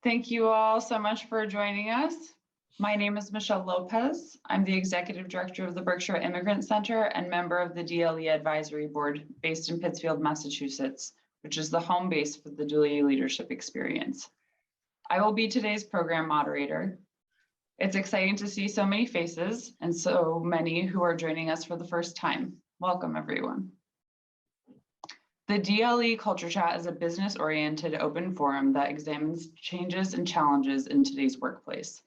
Thank you all so much for joining us. My name is Michelle Lopez. I'm the Executive Director of the Berkshire Immigrant Center and member of the DLE Advisory Board based in Pittsfield, Massachusetts, which is the home base for the Dulye Leadership Experience. I will be today's program moderator. It's exciting to see so many faces and so many who are joining us for the first time. Welcome, everyone. The DLE Culture Chat is a business-oriented open forum that examines changes and challenges in today's workplace.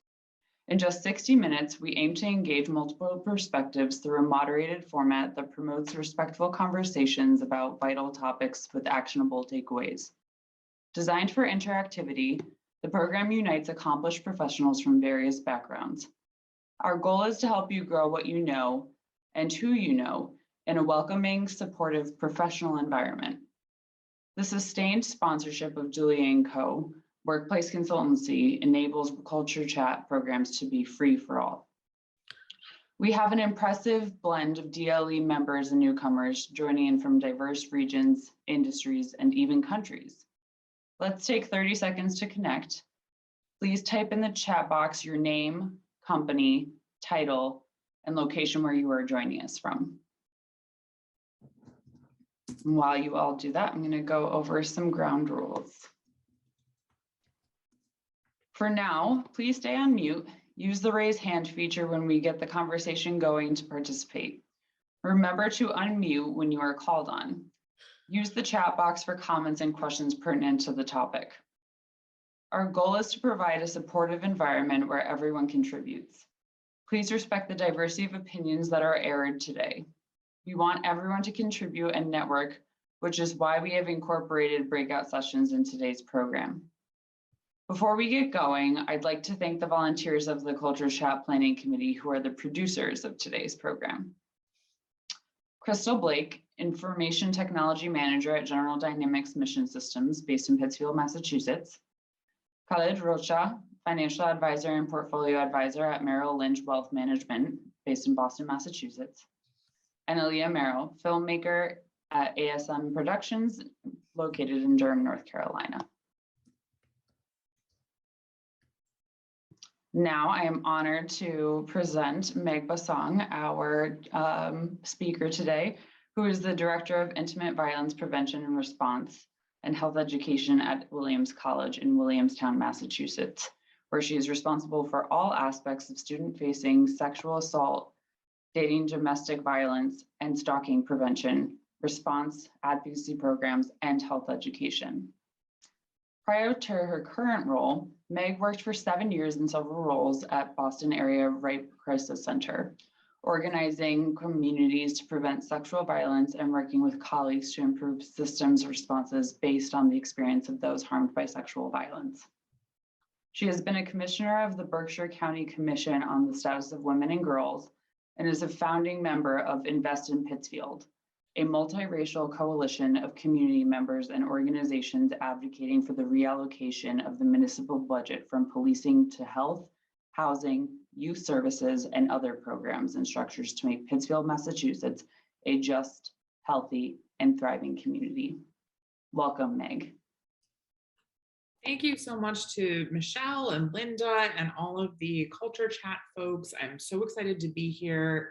In just 60 minutes, we aim to engage multiple perspectives through a moderated format that promotes respectful conversations about vital topics with actionable takeaways. Designed for interactivity, the program unites accomplished professionals from various backgrounds. Our goal is to help you grow what you know and who you know in a welcoming, supportive, professional environment. The sustained sponsorship of Dulye & Co. Workplace Consultancy enables Culture Chat programs to be free for all. We have an impressive blend of DLE members and newcomers joining in from diverse regions, industries, and even countries. Let's take 30 seconds to connect. Please type in the chat box your name, company, title, and location where you are joining us from. And while you all do that, I'm going to go over some ground rules. For now, please stay on mute. Use the raise hand feature when we get the conversation going to participate. Remember to unmute when you are called on. Use the chat box for comments and questions pertinent to the topic. Our goal is to provide a supportive environment where everyone contributes. Please respect the diversity of opinions that are aired today. We want everyone to contribute and network, which is why we have incorporated breakout sessions in today's program. Before we get going, I'd like to thank the volunteers of the Culture Chat Planning Committee who are the producers of today's program. Crystal Blake, Information Technology Manager at General Dynamics Mission Systems based in Pittsfield, Massachusetts. Khalid Rocha, Financial Advisor and Portfolio Advisor at Merrill Lynch Wealth Management based in Boston, Massachusetts. And Aaliyah Merrill, filmmaker at ASM Productions, located in Durham, North Carolina. Now I am honored to present Meg Bossong, our speaker today, who is the Director of Intimate Violence Prevention and Response and Health Education at Williams College in Williamstown, Massachusetts, where she is responsible for all aspects of student-facing sexual assault, dating, domestic violence, and stalking prevention, response, advocacy programs, and health education. Prior to her current role, Meg worked for 7 years in several roles at Boston area Rape Crisis Center, organizing communities to prevent sexual violence and working with colleagues to improve systems responses based on the experience of those harmed by sexual violence. She has been a commissioner of the Berkshire County Commission on the Status of Women and Girls and is a founding member of Invest in Pittsfield, a multiracial coalition of community members and organizations advocating for the reallocation of the municipal budget from policing to health, housing, youth services, and other programs and structures to make Pittsfield, Massachusetts a just, healthy, and thriving community. Welcome, Meg. Thank you so much to Michelle and Linda and all of the Culture Chat folks. I'm so excited to be here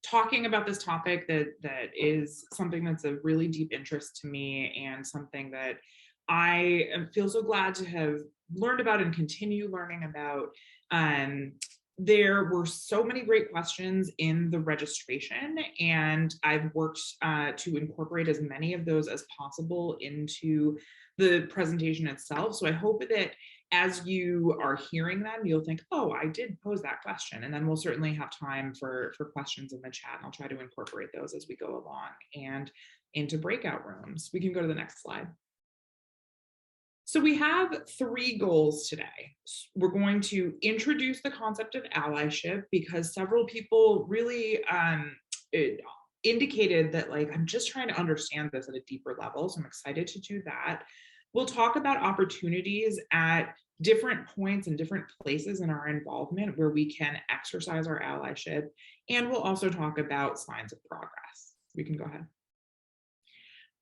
talking about this topic that is something that's of really deep interest to me and something that I feel so glad to have learned about and continue learning about. There were so many great questions in the registration, and I've worked to incorporate as many of those as possible into the presentation itself. So I hope that as you are hearing them, you'll think, oh, I did pose that question. And then we'll certainly have time for questions in the chat. And I'll try to incorporate those as we go along and into breakout rooms. We can go to the next slide. So we have 3 goals today. We're going to introduce the concept of allyship because several people really indicated that, like, I'm just trying to understand this at a deeper level. So I'm excited to do that. We'll talk about opportunities at different points and different places in our involvement where we can exercise our allyship. And we'll also talk about signs of progress. We can go ahead.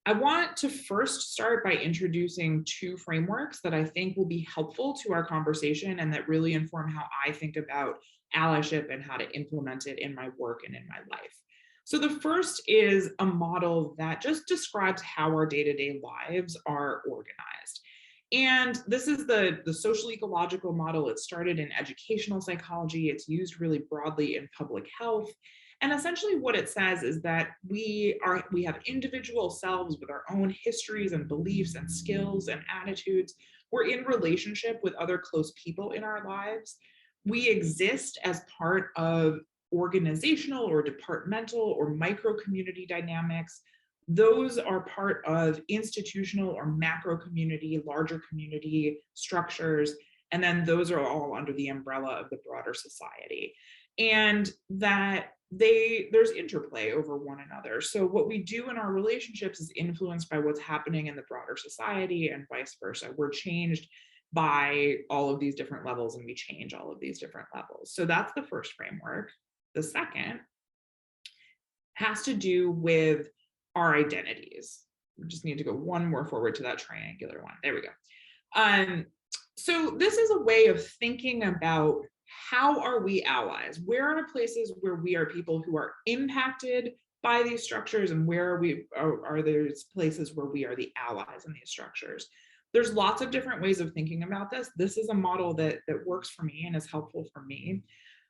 I want to first start by introducing two frameworks that I think will be helpful to our conversation and that really inform how I think about allyship and how to implement it in my work and in my life. So the first is a model that just describes how our day-to-day lives are organized. And this is the social ecological model. It started in educational psychology. It's used really broadly in public health. And essentially what it says is that we have individual selves with our own histories and beliefs and skills and attitudes. We're in relationship with other close people in our lives. We exist as part of organizational or departmental or micro community dynamics. Those are part of institutional or macro community, larger community structures. And then those are all under the umbrella of the broader society. And that there's interplay over one another. So what we do in our relationships is influenced by what's happening in the broader society and vice versa. We're changed by all of these different levels and we change all of these different levels. So that's the first framework. The second has to do with our identities. We just need to go one more forward to that triangular one. There we go. So this is a way of thinking about how are we allies? Where are places where we are people who are impacted by these structures, and where are there places where we are the allies in these structures? There's lots of different ways of thinking about this. This is a model that works for me and is helpful for me.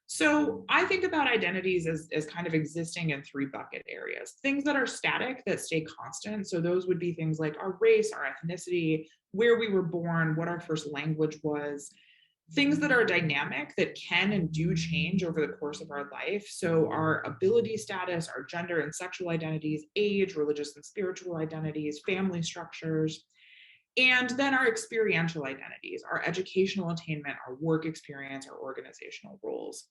So I think about identities as kind of existing in three bucket areas. Things that are static, that stay constant. So those would be things like our race, our ethnicity, where we were born, what our first language was. Things that are dynamic, that can and do change over the course of our life. So our ability status, our gender and sexual identities, age, religious and spiritual identities, family structures. And then our experiential identities, our educational attainment, our work experience, our organizational roles.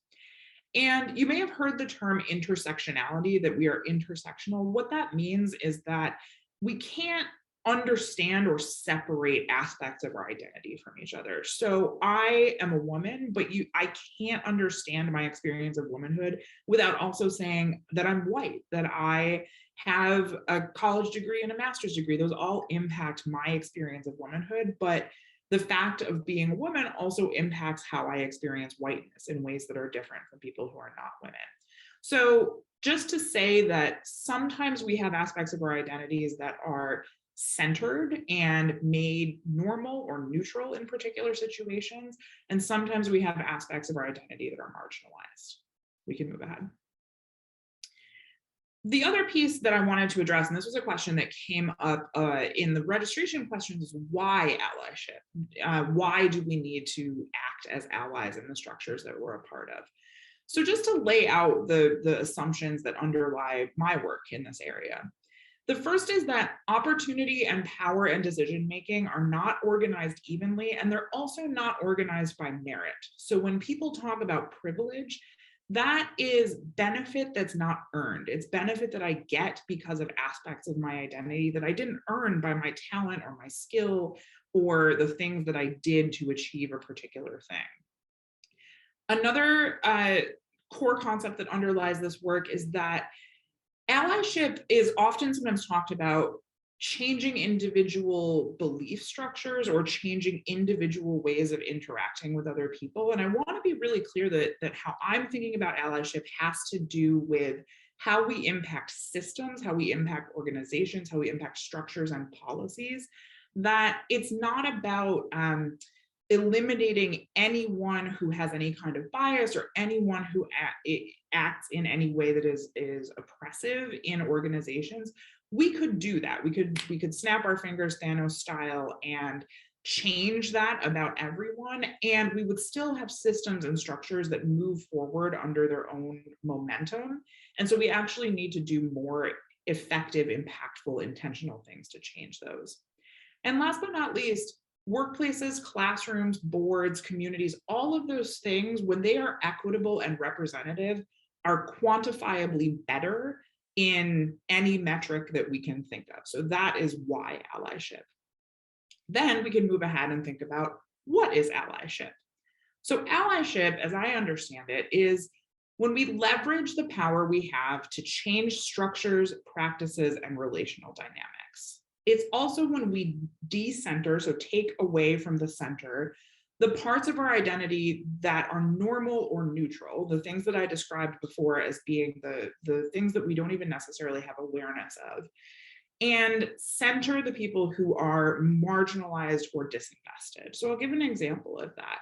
And you may have heard the term intersectionality, that we are intersectional. What that means is that we can't understand or separate aspects of our identity from each other. So I am a woman, but I can't understand my experience of womanhood without also saying that I'm white, that I have a college degree and a master's degree. Those all impact my experience of womanhood, but the fact of being a woman also impacts how I experience whiteness in ways that are different from people who are not women. So just to say that sometimes we have aspects of our identities that are centered and made normal or neutral in particular situations, and sometimes we have aspects of our identity that are marginalized. We can move ahead. The other piece that I wanted to address, and this was a question that came up in the registration questions, is why allyship? Why do we need to act as allies in the structures that we're a part of? So just to lay out the assumptions that underlie my work in this area. The first is that opportunity and power and decision-making are not organized evenly, and they're also not organized by merit. So when people talk about privilege, that is benefit that's not earned. It's benefit that I get because of aspects of my identity that I didn't earn by my talent or my skill or the things that I did to achieve a particular thing. Another core concept that underlies this work is that allyship is often sometimes talked about changing individual belief structures or changing individual ways of interacting with other people. And I want to be really clear that how I'm thinking about allyship has to do with how we impact systems, how we impact organizations, how we impact structures and policies, that it's not about eliminating anyone who has any kind of bias or anyone who acts in any way that is oppressive in organizations. We could do that. We could snap our fingers Thanos style and change that about everyone, and we would still have systems and structures that move forward under their own momentum. And so we actually need to do more effective, impactful, intentional things to change those. And last but not least, workplaces, classrooms, boards, communities, all of those things, when they are equitable and representative, are quantifiably better in any metric that we can think of. So that is why allyship. Then we can move ahead and think about what is allyship. So allyship, as I understand it, is when we leverage the power we have to change structures, practices, and relational dynamics. mix. It's also when we decenter, so take away from the center, the parts of our identity that are normal or neutral, the things that I described before as being the things that we don't even necessarily have awareness of, and center the people who are marginalized or disinvested. So I'll give an example of that.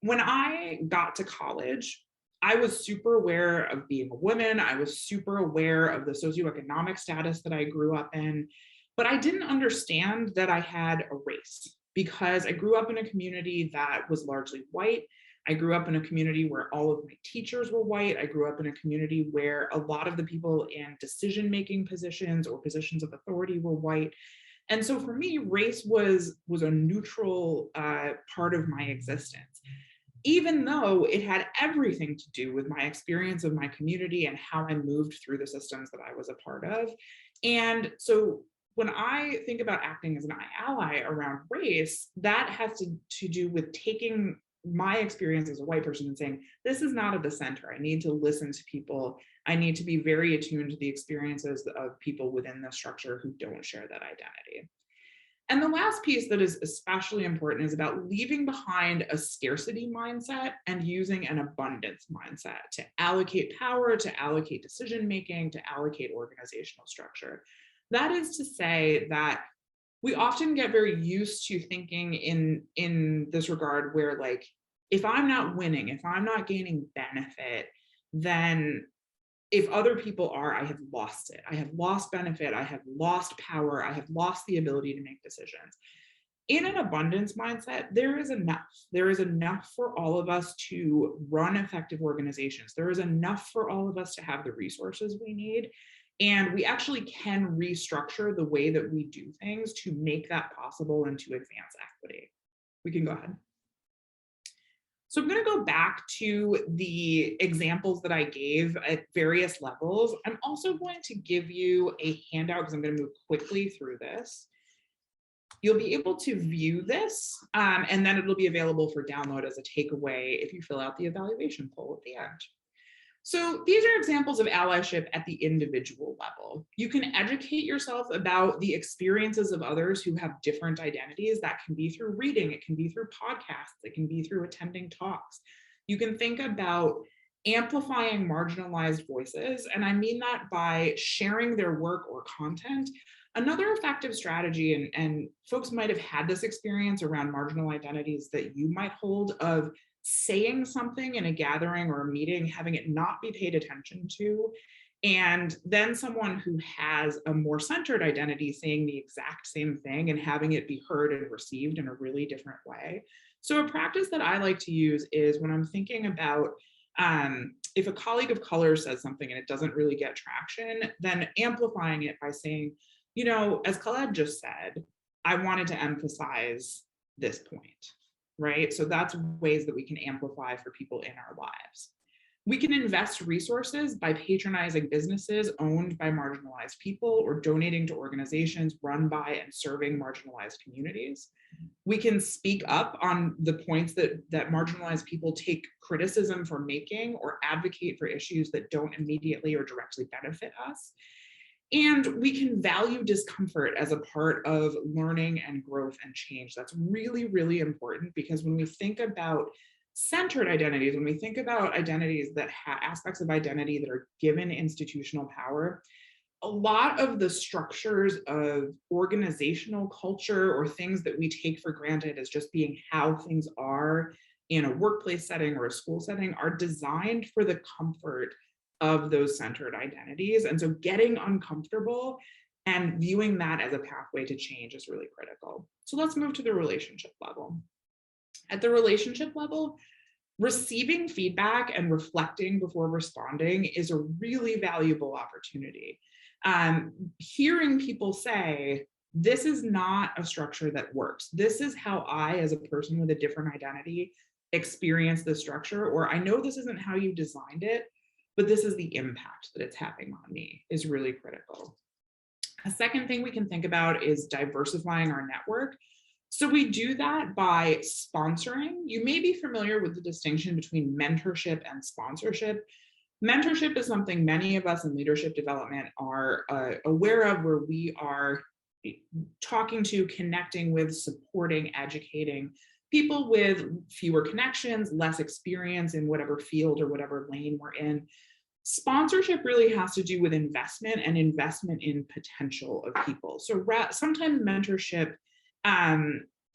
When I got to college, I was super aware of being a woman. I was super aware of the socioeconomic status that I grew up in, but I didn't understand that I had a race because I grew up in a community that was largely white. I grew up in a community where all of my teachers were white. I grew up in a community where a lot of the people in decision-making positions or positions of authority were white. And so for me, race was a neutral part of my existence, even though it had everything to do with my experience of my community and how I moved through the systems that I was a part of. And so when I think about acting as an ally around race, that has to do with taking my experience as a white person and saying, this is not at the center. I need to listen to people. I need to be very attuned to the experiences of people within the structure who don't share that identity. And the last piece that is especially important is about leaving behind a scarcity mindset and using an abundance mindset to allocate power, to allocate decision-making, to allocate organizational structure. That is to say that we often get very used to thinking in this regard where, like, if I'm not winning, if I'm not gaining benefit, then if other people are, I have lost it. I have lost benefit. I have lost power. I have lost the ability to make decisions. In an abundance mindset, there is enough. There is enough for all of us to run effective organizations. There is enough for all of us to have the resources we need. And we actually can restructure the way that we do things to make that possible and to advance equity. We can go ahead. So I'm going to go back to the examples that I gave at various levels. I'm also going to give you a handout because I'm going to move quickly through this. You'll be able to view this, and then it'll be available for download as a takeaway if you fill out the evaluation poll at the end. So these are examples of allyship at the individual level. You can educate yourself about the experiences of others who have different identities. That can be through reading, it can be through podcasts, it can be through attending talks. You can think about amplifying marginalized voices, and I mean that by sharing their work or content. Another effective strategy, and folks might have had this experience around marginal identities that you might hold, of saying something in a gathering or a meeting, having it not be paid attention to, and then someone who has a more centered identity saying the exact same thing and having it be heard and received in a really different way. So a practice that I like to use is when I'm thinking about if a colleague of color says something and it doesn't really get traction, then amplifying it by saying, you know, as MacLeod just said, I wanted to emphasize this point. Right? So that's ways that we can amplify for people in our lives. We can invest resources by patronizing businesses owned by marginalized people or donating to organizations run by and serving marginalized communities. We can speak up on the points that marginalized people take criticism for making or advocate for issues that don't immediately or directly benefit us. And we can value discomfort as a part of learning and growth and change. That's really, really important, because when we think about centered identities, when we think about identities that have aspects of identity that are given institutional power, a lot of the structures of organizational culture or things that we take for granted as just being how things are in a workplace setting or a school setting are designed for the comfort of those centered identities. And so getting uncomfortable and viewing that as a pathway to change is really critical. So let's move to the relationship level. At the relationship level, receiving feedback and reflecting before responding is a really valuable opportunity. Hearing people say, this is not a structure that works. This is how I, as a person with a different identity, experience the structure, or I know this isn't how you designed it, but this is the impact that it's having on me, is really critical. A second thing we can think about is diversifying our network. So we do that by sponsoring. You may be familiar with the distinction between mentorship and sponsorship. Mentorship is something many of us in leadership development are aware of, where we are talking to, connecting with, supporting, educating people with fewer connections, less experience in whatever field or whatever lane we're in. Sponsorship really has to do with investment and investment in potential of people. So sometimes mentorship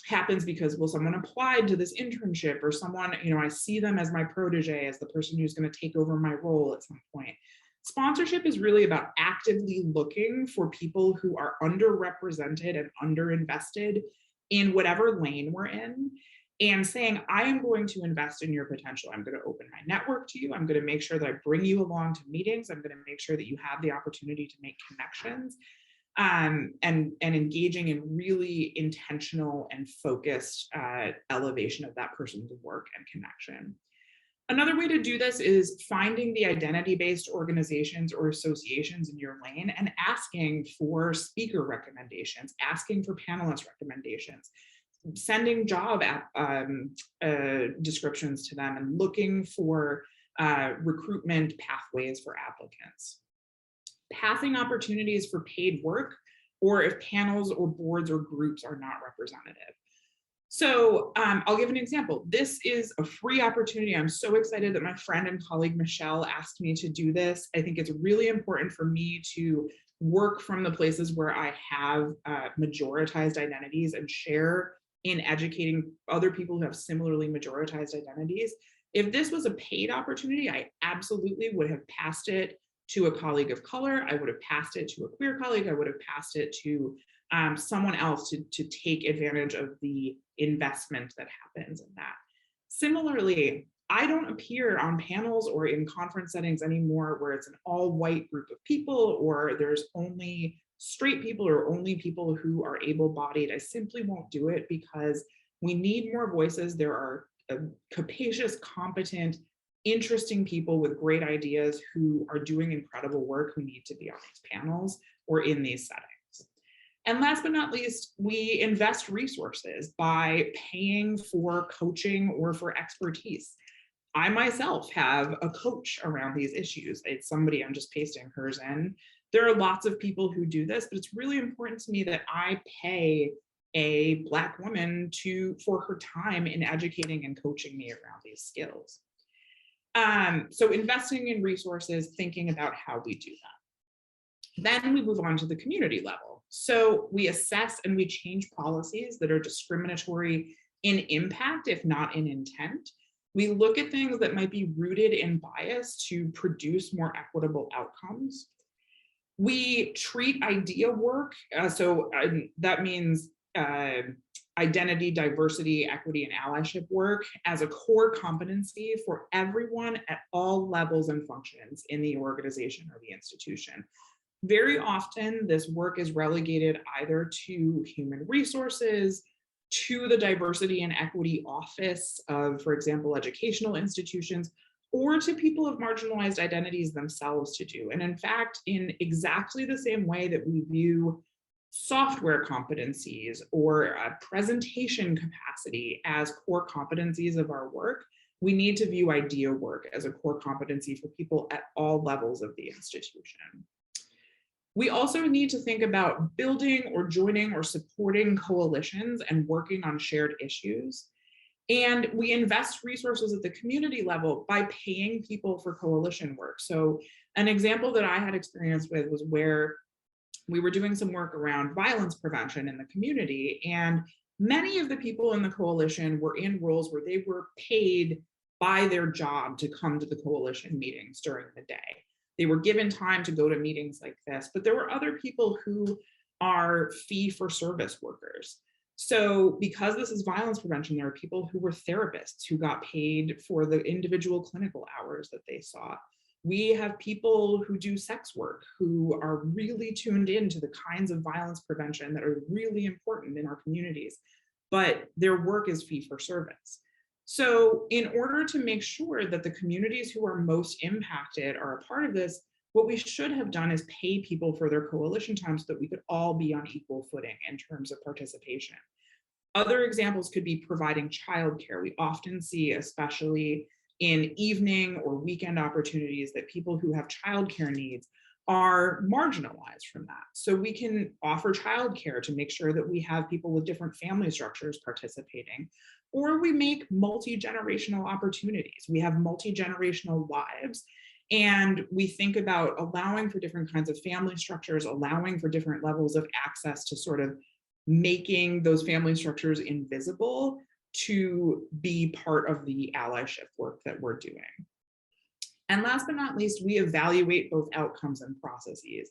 happens because, well, someone applied to this internship, or someone, I see them as my protege, as the person who's going to take over my role at some point. Sponsorship is really about actively looking for people who are underrepresented and underinvested in whatever lane we're in, and saying, I am going to invest in your potential. I'm going to open my network to you. I'm going to make sure that I bring you along to meetings. I'm going to make sure that you have the opportunity to make connections, and engaging in really intentional and focused elevation of that person's work and connection. Another way to do this is finding the identity-based organizations or associations in your lane and asking for speaker recommendations, asking for panelist recommendations, sending job descriptions to them, and looking for recruitment pathways for applicants. Passing opportunities for paid work, or if panels or boards or groups are not representative. So I'll give an example. This is a free opportunity. I'm so excited that my friend and colleague Michelle asked me to do this. I think it's really important for me to work from the places where I have majoritized identities and share in educating other people who have similarly majoritized identities. If this was a paid opportunity, I absolutely would have passed it to a colleague of color. I would have passed it to a queer colleague. I would have passed it to someone else to take advantage of the investment that happens in that. Similarly, I don't appear on panels or in conference settings anymore where it's an all-white group of people, or there's only straight people or only people who are able-bodied. I simply won't do it, because we need more voices. There are capacious, competent, interesting people with great ideas who are doing incredible work who need to be on these panels or in these settings. And last but not least, we invest resources by paying for coaching or for expertise. I myself have a coach around these issues. It's somebody, I'm just pasting hers in. There are lots of people who do this, but it's really important to me that I pay a Black woman for her time in educating and coaching me around these skills. So investing in resources, thinking about how we do that. Then we move on to the community level. So we assess and we change policies that are discriminatory in impact, if not in intent. We look at things that might be rooted in bias to produce more equitable outcomes. We treat idea work, that means identity, diversity, equity, and allyship work as a core competency for everyone at all levels and functions in the organization or the institution. Very often, this work is relegated either to human resources, to the diversity and equity office of, for example, educational institutions, or to people of marginalized identities themselves to do. And in fact, in exactly the same way that we view software competencies or presentation capacity as core competencies of our work, we need to view idea work as a core competency for people at all levels of the institution. We also need to think about building or joining or supporting coalitions and working on shared issues. And we invest resources at the community level by paying people for coalition work. So an example that I had experience with was where we were doing some work around violence prevention in the community, and many of the people in the coalition were in roles where they were paid by their job to come to the coalition meetings during the day. They were given time to go to meetings like this, but there were other people who are fee-for-service workers. So because this is violence prevention, there are people who were therapists who got paid for the individual clinical hours that they saw. We have people who do sex work who are really tuned into the kinds of violence prevention that are really important in our communities, but their work is fee-for-service. So in order to make sure that the communities who are most impacted are a part of this, what we should have done is pay people for their coalition time so that we could all be on equal footing in terms of participation. Other examples could be providing childcare. We often see, especially in evening or weekend opportunities, that people who have childcare needs are marginalized from that. So we can offer childcare to make sure that we have people with different family structures participating, or we make multi-generational opportunities. We have multi-generational lives, and we think about allowing for different kinds of family structures, allowing for different levels of access to sort of making those family structures invisible to be part of the allyship work that we're doing. And last but not least, we evaluate both outcomes and processes.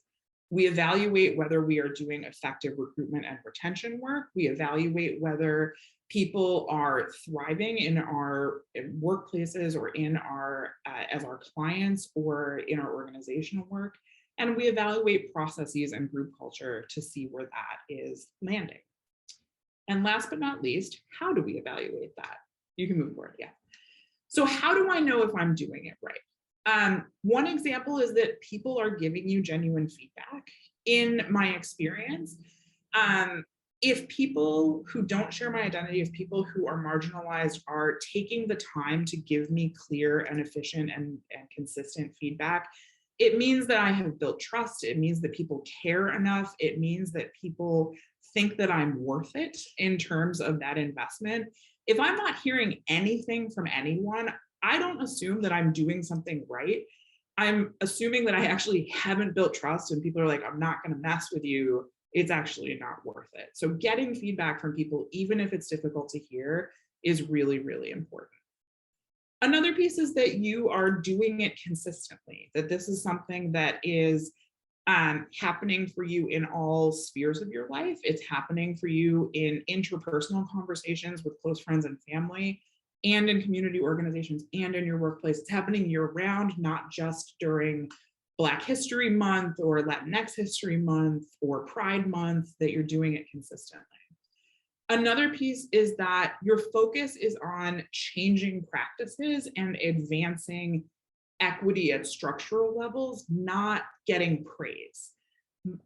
We evaluate whether we are doing effective recruitment and retention work. We evaluate whether people are thriving in our workplaces or in our as our clients or in our organizational work. And we evaluate processes and group culture to see where that is landing. And last but not least, how do we evaluate that? You can move forward, yeah. So how do I know if I'm doing it right? One example is that people are giving you genuine feedback. In my experience, if people who don't share my identity, if people who are marginalized are taking the time to give me clear and efficient and consistent feedback, it means that I have built trust. It means that people care enough. It means that people think that I'm worth it in terms of that investment. If I'm not hearing anything from anyone, I don't assume that I'm doing something right. I'm assuming that I actually haven't built trust and people are like, I'm not going to mess with you. It's actually not worth it. So getting feedback from people, even if it's difficult to hear, is really, really important. Another piece is that you are doing it consistently, that this is something that is happening for you in all spheres of your life. It's happening for you in interpersonal conversations with close friends and family, and in community organizations, and in your workplace. It's happening year round, not just during Black History Month or Latinx History Month or Pride Month, that you're doing it consistently. Another piece is that your focus is on changing practices and advancing equity at structural levels, not getting praise.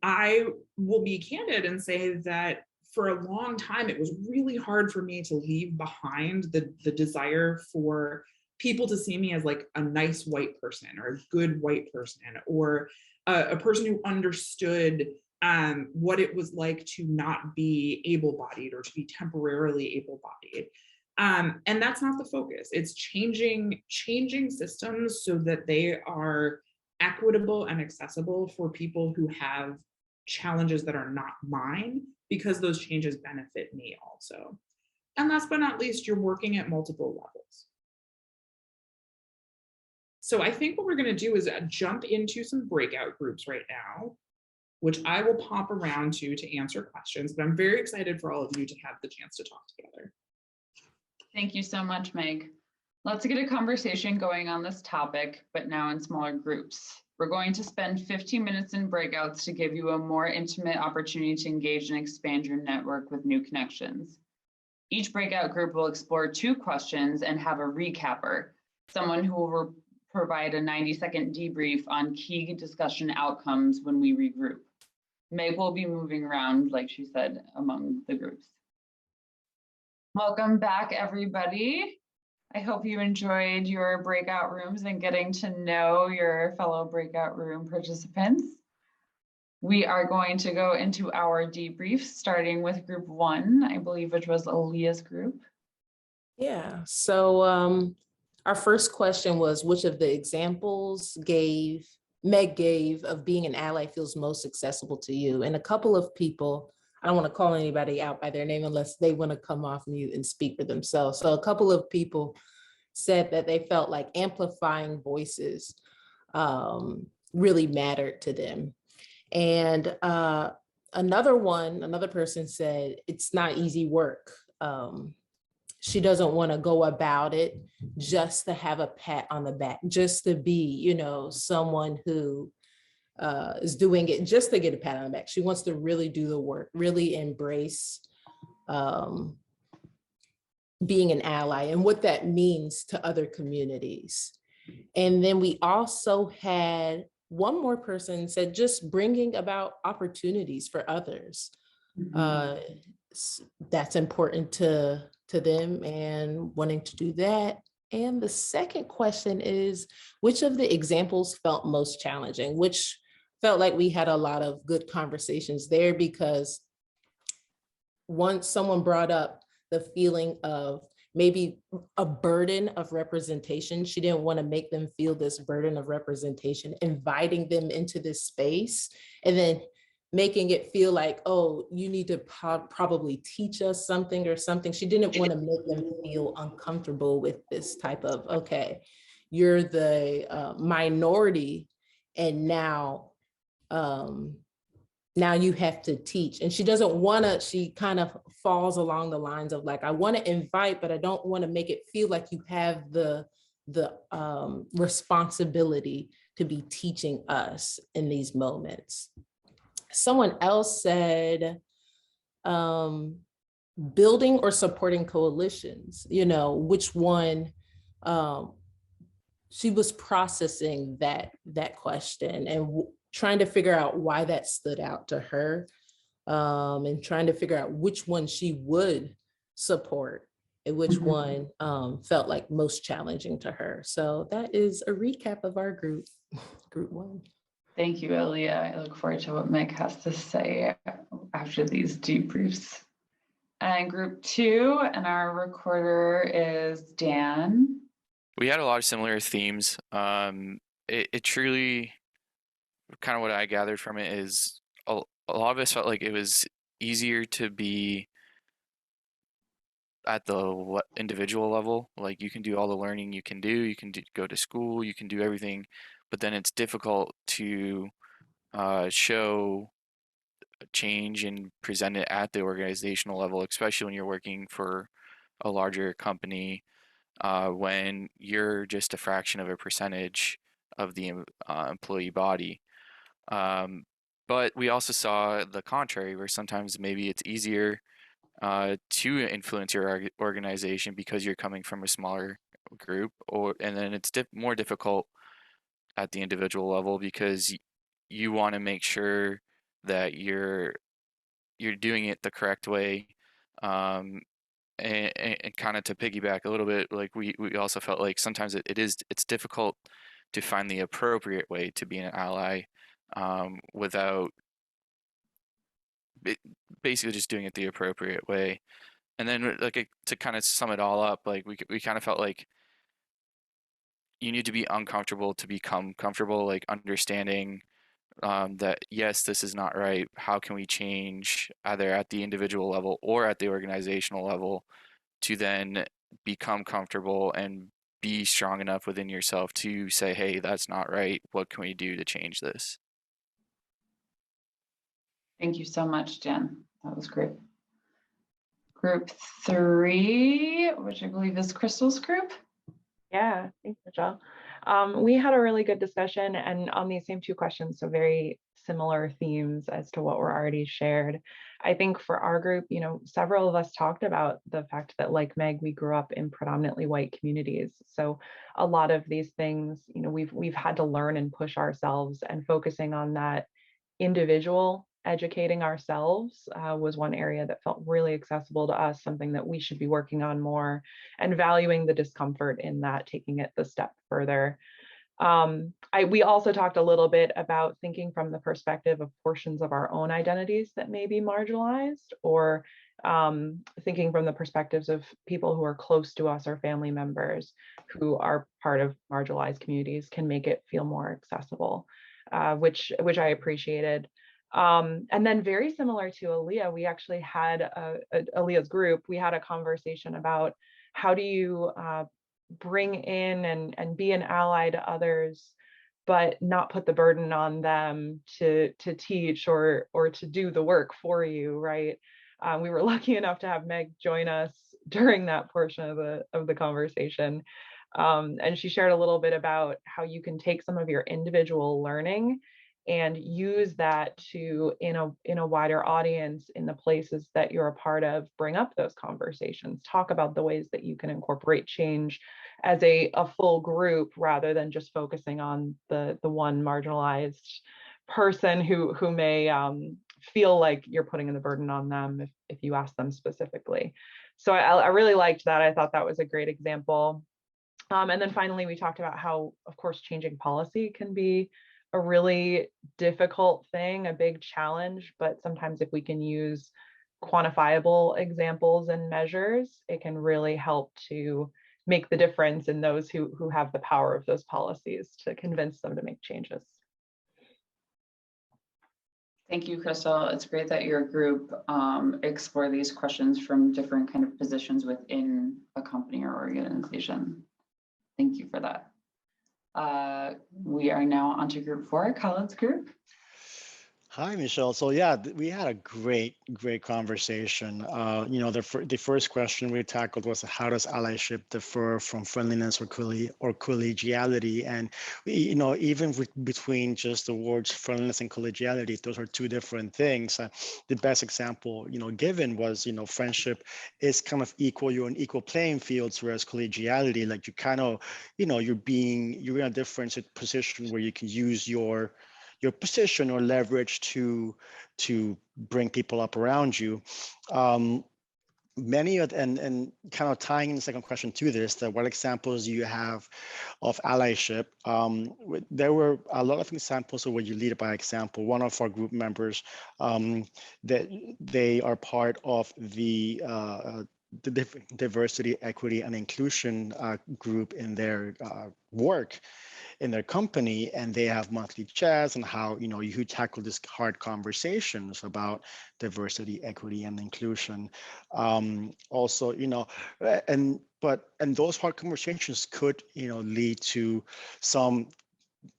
I will be candid and say that for a long time, it was really hard for me to leave behind the desire for people to see me as like a nice white person or a good white person, or a person who understood what it was like to not be able-bodied or to be temporarily able-bodied. And that's not the focus. It's changing systems so that they are equitable and accessible for people who have challenges that are not mine, because those changes benefit me also. And last but not least, you're working at multiple levels. So I think what we're going to do is jump into some breakout groups right now, which I will pop around to answer questions, but I'm very excited for all of you to have the chance to talk together. Thank you so much, Meg. Let's get a conversation going on this topic, but now in smaller groups. We're going to spend 15 minutes in breakouts to give you a more intimate opportunity to engage and expand your network with new connections. Each breakout group will explore 2 questions and have a recapper, someone who will provide a 90-second debrief on key discussion outcomes when we regroup. Meg will be moving around, like she said, among the groups. Welcome back, everybody. I hope you enjoyed your breakout rooms and getting to know your fellow breakout room participants. We are going to go into our debrief, starting with group 1, I believe, which was Aaliyah's group. Yeah, so our first question was, which of the examples Meg gave of being an ally feels most accessible to you? And a couple of people, I don't want to call anybody out by their name unless they want to come off mute and speak for themselves. So a couple of people said that they felt like amplifying voices really mattered to them. And another person said, it's not easy work. She doesn't want to go about it just to have a pat on the back, just to be, someone who is doing it just to get a pat on the back. She wants to really do the work, really embrace being an ally and what that means to other communities. And then we also had one more person said just bringing about opportunities for others. That's important to them and wanting to do that. And the second question is, which of the examples felt most challenging? Which felt like we had a lot of good conversations there, because once someone brought up the feeling of maybe a burden of representation. She didn't want to make them feel this burden of representation, inviting them into this space and then making it feel like, oh, you need to probably teach us something or something. She didn't want to make them feel uncomfortable with this type of, okay, you're the minority and now you have to teach. And she doesn't want to, she kind of falls along the lines of like, I want to invite, but I don't want to make it feel like you have the responsibility to be teaching us in these moments. Someone else said, building or supporting coalitions, which one, she was processing that question and trying to figure out why that stood out to her, and trying to figure out which one she would support and which one felt like most challenging to her. So that is a recap of our group one. Thank you, Aaliyah. I look forward to what Meg has to say after these debriefs. And group two, and our recorder is Dan. We had a lot of similar themes. It truly, kind of what I gathered from it is a lot of us felt like it was easier to be at the individual level. Like you can do all the learning you can go to school, you can do everything, but then it's difficult to show change and present it at the organizational level, especially when you're working for a larger company, when you're just a fraction of a percentage of the employee body. But we also saw the contrary, where sometimes maybe it's easier to influence your organization because you're coming from a smaller group, and then it's more difficult at the individual level because you want to make sure that you're doing it the correct way. And kind of to piggyback a little bit, like we also felt like sometimes it's difficult to find the appropriate way to be an ally, without basically just doing it the appropriate way. And then like to kind of sum it all up, like we kind of felt like you need to be uncomfortable to become comfortable, like understanding that yes, this is not right. How can we change either at the individual level or at the organizational level to then become comfortable and be strong enough within yourself to say, hey, that's not right. What can we do to change this? Thank you so much, Jen. That was great. Group three, which I believe is Crystal's group. Yeah, thanks, Michelle. We had a really good discussion and on these same two questions, so very similar themes as to what were already shared. I think for our group, several of us talked about the fact that, like Meg, we grew up in predominantly white communities. So a lot of these things, we've had to learn and push ourselves, and focusing on that individual educating ourselves was one area that felt really accessible to us, something that we should be working on more, and valuing the discomfort in that, taking it the step further. We also talked a little bit about thinking from the perspective of portions of our own identities that may be marginalized, or thinking from the perspectives of people who are close to us or family members who are part of marginalized communities, can make it feel more accessible, which I appreciated. And then very similar to Aaliyah, we actually had Aaliyah's group, we had a conversation about how do you bring in and be an ally to others, but not put the burden on them to teach or to do the work for you, right? We were lucky enough to have Meg join us during that portion of the conversation. And she shared a little bit about how you can take some of your individual learning and use that to, in a wider audience, in the places that you're a part of, bring up those conversations, talk about the ways that you can incorporate change as a full group, rather than just focusing on the one marginalized person who may feel like you're putting the burden on them if you ask them specifically. So I really liked that. I thought that was a great example. And then finally, we talked about how, of course, changing policy can be a really difficult thing, a big challenge, but sometimes if we can use quantifiable examples and measures, it can really help to make the difference in those who have the power of those policies to convince them to make changes. Thank you, Crystal. It's great that your group explore these questions from different kind of positions within a company or organization. Thank you for that. We are now on to group 4, Khaled's group. Hi, Michelle. So yeah, we had a great conversation. You know, the first question we tackled was, how does allyship differ from friendliness or collegiality? And you know, even between just the words friendliness and collegiality, those are two different things. The best example, you know, given was, you know, friendship is kind of equal. You're on equal playing fields, whereas collegiality, like you kind of, you know, you're in a different position where you can use your position or leverage to bring people up around you. Many of, and kind of tying in the second question to this, that what examples do you have of allyship? There were a lot of examples of where you lead by example. One of our group members, that they are part of the diversity, equity, and inclusion group in their work in their company, and they have monthly chats and how, you know, you tackle these hard conversations about diversity, equity, and inclusion. Also, you know, and those hard conversations could, you know, lead to some,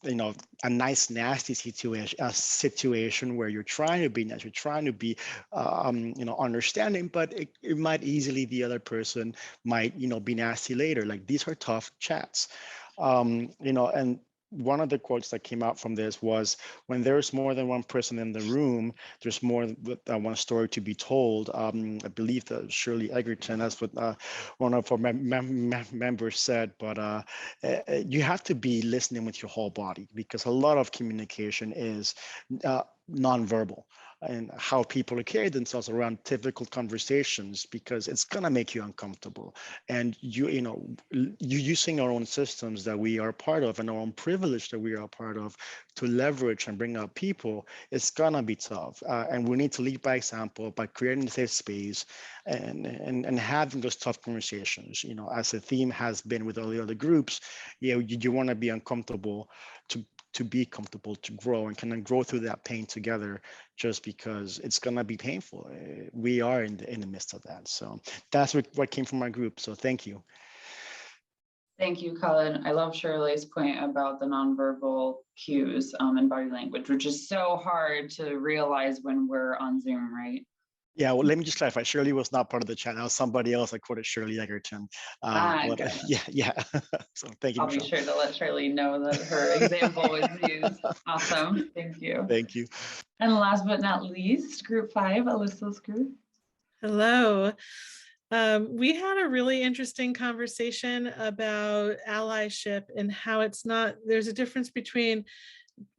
you know, a nice nasty situation where you're trying to be nice, you're trying to be you know, understanding, but it might easily, the other person might, you know, be nasty later. Like, these are tough chats. You know, and one of the quotes that came out from this was, when there's more than one person in the room, there's more than one story to be told. I believe that Shirley Egerton, that's what one of our members said, but you have to be listening with your whole body, because a lot of communication is nonverbal, and how people carry themselves around difficult conversations, because it's gonna make you uncomfortable. And you know, you using our own systems that we are part of, and our own privilege that we are part of, to leverage and bring up people, it's gonna be tough. And we need to lead by example, by creating a safe space and having those tough conversations. You know, as the theme has been with all the other groups, you know, you want to be uncomfortable to be comfortable, to grow, and kind of grow through that pain together, just because it's going to be painful. We are in the midst of that. So that's what came from my group. So thank you. Thank you, Colin. I love Shirley's point about the nonverbal cues and body language, which is so hard to realize when we're on Zoom, right? Yeah, well, let me just clarify. Shirley was not part of the chat. That was somebody else. I quoted Shirley Egerton. Yeah. So thank you, I'll Michelle. be sure to let Shirley know that her example was used. Awesome. Thank you. Thank you. And last but not least, group 5, Alyssa's group. Hello. We had a really interesting conversation about allyship and how there's a difference between,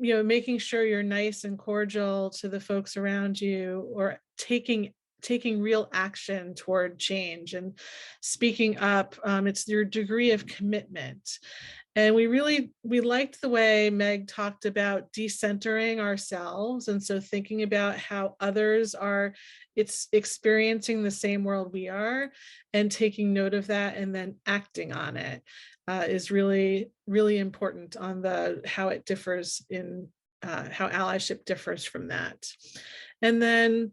you know, making sure you're nice and cordial to the folks around you, or taking real action toward change and speaking up. It's your degree of commitment. And we liked the way Meg talked about decentering ourselves. And so thinking about how others are experiencing the same world we are, and taking note of that and then acting on it is really, really important on how it differs in how allyship differs from that. And then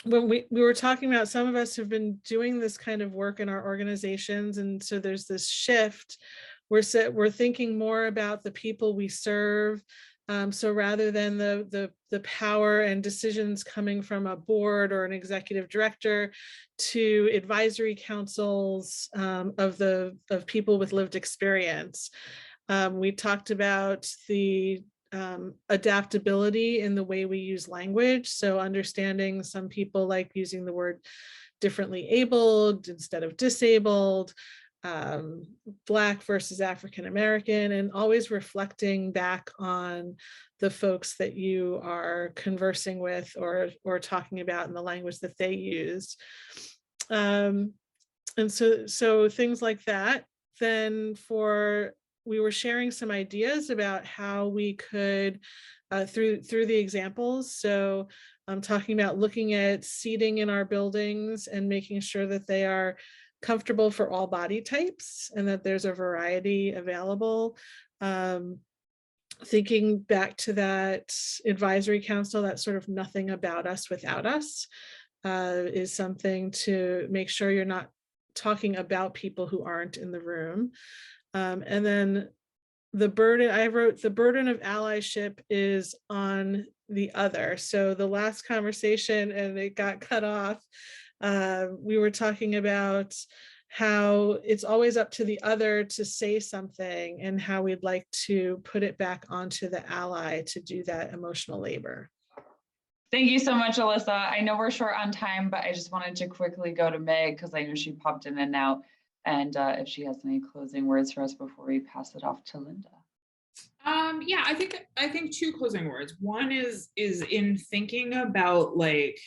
when we were talking about, some of us have been doing this kind of work in our organizations, and so there's this shift. We're thinking more about the people we serve. So rather than the power and decisions coming from a board or an executive director, to advisory councils of people with lived experience. We talked about the adaptability in the way we use language. So understanding some people like using the word differently abled instead of disabled, Black versus African American, and always reflecting back on the folks that you are conversing with or talking about in the language that they use. And so things like that. then we were sharing some ideas about how we could, through the examples. So I'm talking about looking at seating in our buildings and making sure that they are comfortable for all body types and that there's a variety available. Thinking back to that advisory council, that sort of nothing about us without us, is something to make sure you're not talking about people who aren't in the room. And then the burden, I wrote, the burden of allyship is on the other. So the last conversation, and it got cut off, we were talking about how it's always up to the other to say something and how we'd like to put it back onto the ally to do that emotional labor. Thank you so much, Alyssa. I know we're short on time, but I just wanted to quickly go to Meg because I know she popped in and out, and if she has any closing words for us before we pass it off to Linda. Yeah, I think two closing words. One is in thinking about like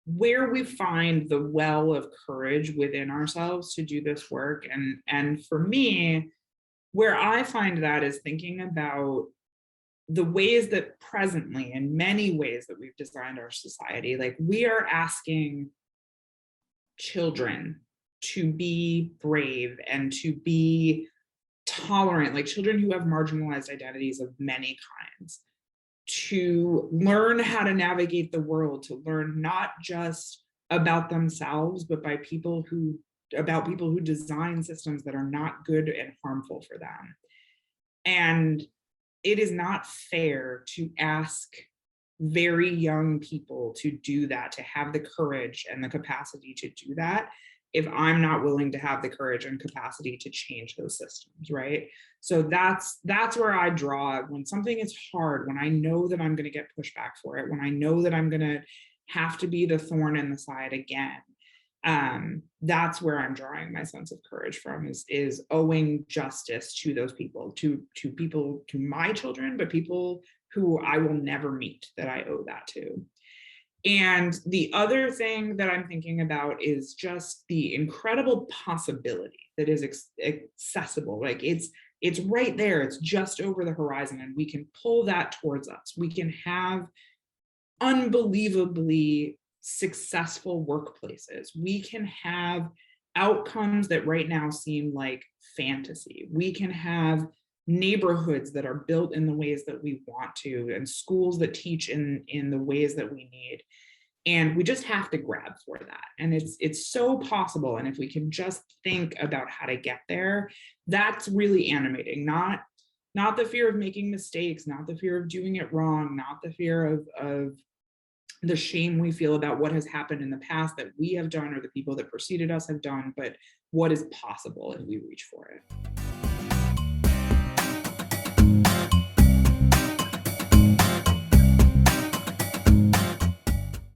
where we find the well of courage within ourselves to do this work. And for me, where I find that is thinking about the ways that presently, in many ways that we've designed our society, like we are asking children to be brave and to be tolerant, like children who have marginalized identities of many kinds, to learn how to navigate the world, to learn not just about themselves, but about people who design systems that are not good and harmful for them. And it is not fair to ask very young people to do that, to have the courage and the capacity to do that, if I'm not willing to have the courage and capacity to change those systems, right? So that's where I draw when something is hard, when I know that I'm going to get pushback for it, when I know that I'm going to have to be the thorn in the side again. That's where I'm drawing my sense of courage from, is owing justice to those people, to people, to my children, but people who I will never meet, that I owe that to. And the other thing that I'm thinking about is just the incredible possibility that is accessible. Like it's right there, it's just over the horizon, and we can pull that towards us. We can have unbelievably successful workplaces. We can have outcomes that right now seem like fantasy. We can have neighborhoods that are built in the ways that we want to, and schools that teach in the ways that we need. And we just have to grab for that. And it's so possible. And if we can just think about how to get there, that's really animating. Not the fear of making mistakes, not the fear of doing it wrong, not the fear of the shame we feel about what has happened in the past that we have done or the people that preceded us have done, but what is possible if we reach for it.